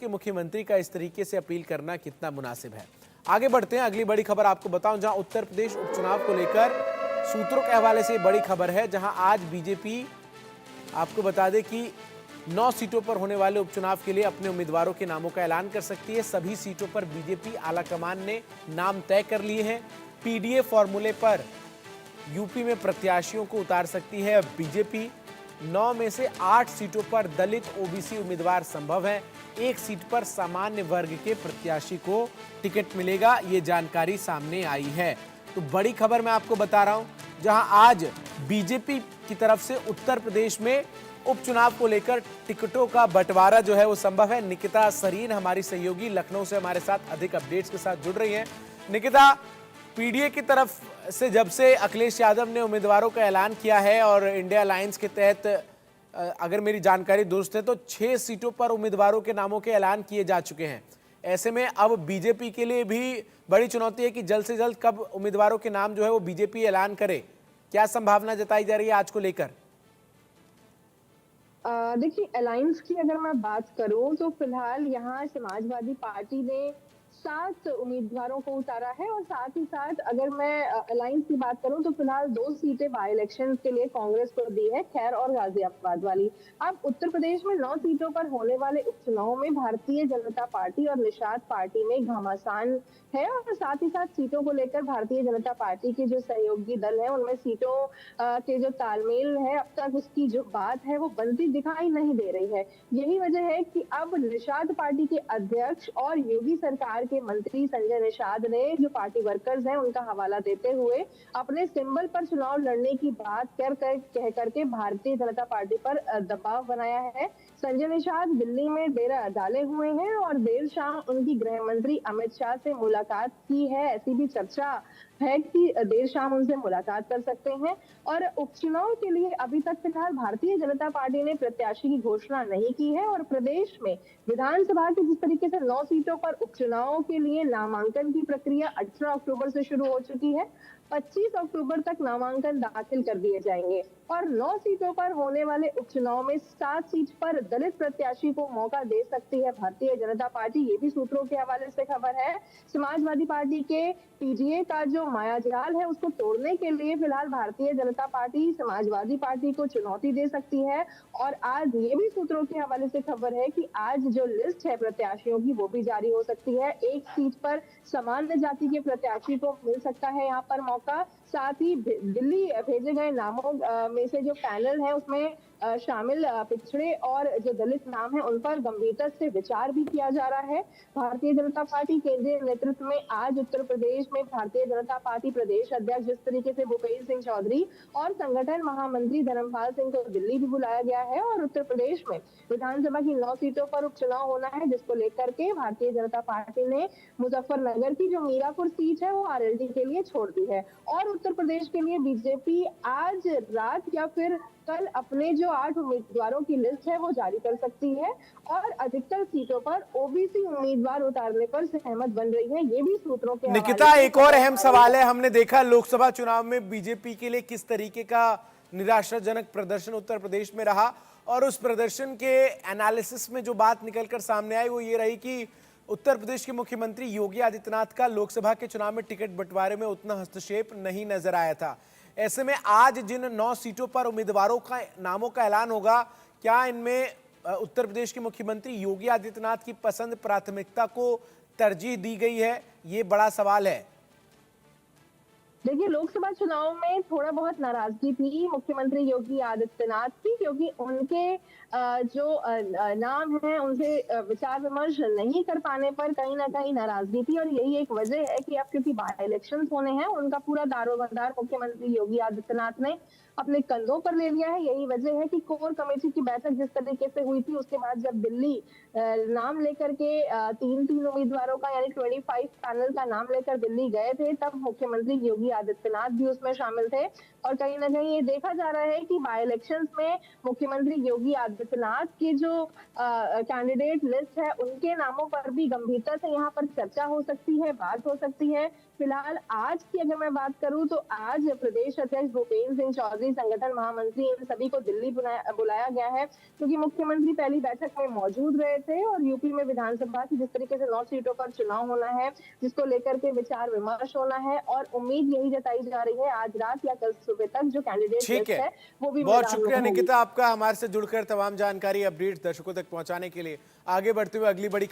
कि मुख्यमंत्री का इस तरीके से अपील करना कितना मुनासिब है। आगे बढ़ते हैं, अगली बड़ी खबर आपको बताऊं, जहां उत्तर प्रदेश उपचुनाव को लेकर सूत्रों के हवाले से बड़ी खबर है, जहां आज बीजेपी आपको बता दें कि 9 सीटों पर होने वाले उपचुनाव के लिए अपने उम्मीदवारों के नामों का ऐलान कर सकती है। सभी सीटों पर बीजेपी आलाकमान ने नाम तय कर लिए हैं। पीडीए फॉर्मूले पर यूपी में प्रत्याशियों को उतार सकती है बीजेपी। 9 में से 8 सीटों पर दलित ओबीसी उम्मीदवार संभव है। 1 सीट पर सामान्य वर्ग के प्रत्याशी को टिकट मिलेगा, ये जानकारी सामने आई है। तो बड़ी खबर मैं आपको बता रहा हूं, जहां आज बीजेपी की तरफ से उत्तर प्रदेश में उपचुनाव को लेकर टिकटों का बंटवारा जो है वो संभव है। निकिता सरीन हमारी सहयोगी लखनऊ से हमारे साथ अधिक अपडेट्स के साथ जुड़ रही हैं। निकिता, पीडीए की तरफ से जब से अखिलेश यादव ने उम्मीदवारों का ऐलान किया है और इंडिया अलायंस के तहत अगर मेरी जानकारी दुरुस्त है तो 6 सीटों पर उम्मीदवारों के नामों के ऐलान किए जा चुके हैं। ऐसे में अब बीजेपी के लिए भी बड़ी चुनौती है कि जल्द से जल्द कब उम्मीदवारों के नाम जो है वो बीजेपी ऐलान करे। क्या संभावना जताई जा रही है आज को लेकर? देखिए, अलायंस की अगर मैं बात करूं तो फिलहाल यहाँ समाजवादी पार्टी ने 7 उम्मीदवारों को उतारा है और साथ ही साथ अगर मैं अलायंस की बात करूं तो फिलहाल 2 सीटें बाय इलेक्शन के लिए कांग्रेस को दी है, खैर और गाजियाबाद वाली। अब उत्तर प्रदेश में 9 सीटों पर होने वाले उपचुनाव में भारतीय जनता पार्टी और निषाद पार्टी में घमासान है और साथ ही साथ सीटों को लेकर भारतीय जनता पार्टी के जो सहयोगी दल है उनमें सीटों के जो तालमेल है अब तक उसकी जो बात है वो बनती दिखाई नहीं दे रही है। यही वजह है कि अब निषाद पार्टी के अध्यक्ष और योगी सरकार के मंत्री संजय निषाद ने जो पार्टी वर्कर्स हैं उनका हवाला देते हुए अपने सिंबल पर चुनाव लड़ने की बात कह करके भारतीय जनता पार्टी पर दबाव बनाया है। संजय निषाद दिल्ली में डेरा डाले हुए हैं और देर शाम उनकी गृह मंत्री अमित शाह से मुलाकात की है, ऐसी भी चर्चा है कि देर शाम उनसे मुलाकात कर सकते हैं। और उपचुनाव के लिए अभी तक फिलहाल भारतीय जनता पार्टी ने प्रत्याशी की घोषणा नहीं की है और प्रदेश में विधानसभा की जिस तरीके से 9 सीटों पर उपचुनाव के लिए नामांकन की प्रक्रिया 18 अक्टूबर से शुरू हो चुकी है, 25 अक्टूबर तक नामांकन दाखिल कर दिए जाएंगे और 9 सीटों पर होने वाले उपचुनाव में 7 सीट पर दलित प्रत्याशी को मौका दे सकती है भारतीय जनता पार्टी। ये भी सूत्रों के हवाले से खबर है। समाजवादी पार्टी के पीडीए का जो मायाजाल है उसको तोड़ने के लिए फिलहाल भारतीय जनता पार्टी समाजवादी पार्टी को चुनौती दे सकती है और आज ये भी सूत्रों के हवाले से खबर है कि आज जो लिस्ट है प्रत्याशियों की वो भी जारी हो सकती है। 1 सीट पर सामान्य जाति के प्रत्याशी को मिल सकता है यहाँ पर मौका। साथ ही दिल्ली भेजे गए नामों में से जो पैनल है उसमें शामिल पिछड़े और जो दलित नाम है उन पर गंभीरता से विचार भी किया जा रहा है। भारतीय जनता पार्टी केंद्रीय नेतृत्व में आज उत्तर प्रदेश में भारतीय जनता पार्टी प्रदेश अध्यक्ष जिस तरीके से भूपेंद्र सिंह चौधरी और संगठन महामंत्री धर्मपाल सिंह को दिल्ली भी बुलाया गया है और उत्तर प्रदेश में विधानसभा की 9 सीटों पर उपचुनाव होना है, जिसको लेकर के भारतीय जनता पार्टी ने मुजफ्फरनगर की जो मीरापुर सीट है वो आरएलडी के लिए छोड़ दी है और उत्तर प्रदेश के लिए बीजेपी आज रात या फिर कल अपने जो 8 उम्मीदवारों की लिस्ट है वो जारी कर सकती है और अधिकतर सीटों पर ओबीसी उम्मीदवार उतारने पर सहमत बन रही है। ये भी सूत्रों के निकिता, एक और अहम सवाल है, हमने देखा लोकसभा चुनाव में बीजेपी के लिए किस तरीके का निराशाजनक प्रदर्शन उत्तर प्रदेश में रहा और उस प्रदर्शन के एनालिसिस में जो बात निकलकर सामने आई वो ये रही कि उत्तर प्रदेश के मुख्यमंत्री योगी आदित्यनाथ का लोकसभा के चुनाव में टिकट बंटवारे में उतना हस्तक्षेप नहीं नजर आया था। ऐसे में आज जिन 9 सीटों पर उम्मीदवारों का नामों का ऐलान होगा, क्या इनमें उत्तर प्रदेश के मुख्यमंत्री योगी आदित्यनाथ की पसंद प्राथमिकता को तरजीह दी गई है? ये बड़ा सवाल है। देखिए, लोकसभा चुनाव में थोड़ा बहुत नाराजगी थी मुख्यमंत्री योगी आदित्यनाथ की, क्योंकि उनके जो नाम है उनसे विचार विमर्श नहीं कर पाने पर कहीं ना कहीं नाराजगी थी और यही एक वजह है कि अब क्योंकि बाय इलेक्शन होने हैं उनका पूरा दारोमदार मुख्यमंत्री योगी आदित्यनाथ ने अपने कंधों पर ले लिया है। यही वजह है कि कोर कमेटी की बैठक जिस तरीके से हुई थी उसके बाद जब दिल्ली नाम लेकर के 3 उम्मीदवारों का यानी 25 पैनल का नाम लेकर दिल्ली गए थे, तब मुख्यमंत्री योगी योगी आदित्यनाथ भी उसमें शामिल थे। और कहीं ना कहीं ये देखा जा रहा है कि बाई इलेक्शंस में मुख्यमंत्री योगी आदित्यनाथ की जो कैंडिडेट लिस्ट है उनके नामों पर भी गंभीरता से यहाँ पर चर्चा हो सकती है, बात हो सकती है। फिलहाल आज की अगर मैं बात करूं तो आज प्रदेश अध्यक्ष भूपेंद्र सिंह चौधरी, संगठन महामंत्री, इन सभी को दिल्ली बुलाया गया है, क्योंकि मुख्यमंत्री पहली बैठक में मौजूद रहे थे और यूपी में विधानसभा की जिस तरीके से 9 सीटों पर चुनाव होना है, जिसको लेकर के विचार विमर्श होना है, और उम्मीद यही जताई जा रही है आज रात या कल सुबह तक जो कैंडिडेट ठीक लिस्ट है, है वो भी बहुत मैदान में शुक्रिया होगी। निकिता आपका हमारे से जुड़कर तमाम जानकारी अपडेट दर्शकों तक पहुंचाने के लिए। आगे बढ़ते हुए अगली बड़ी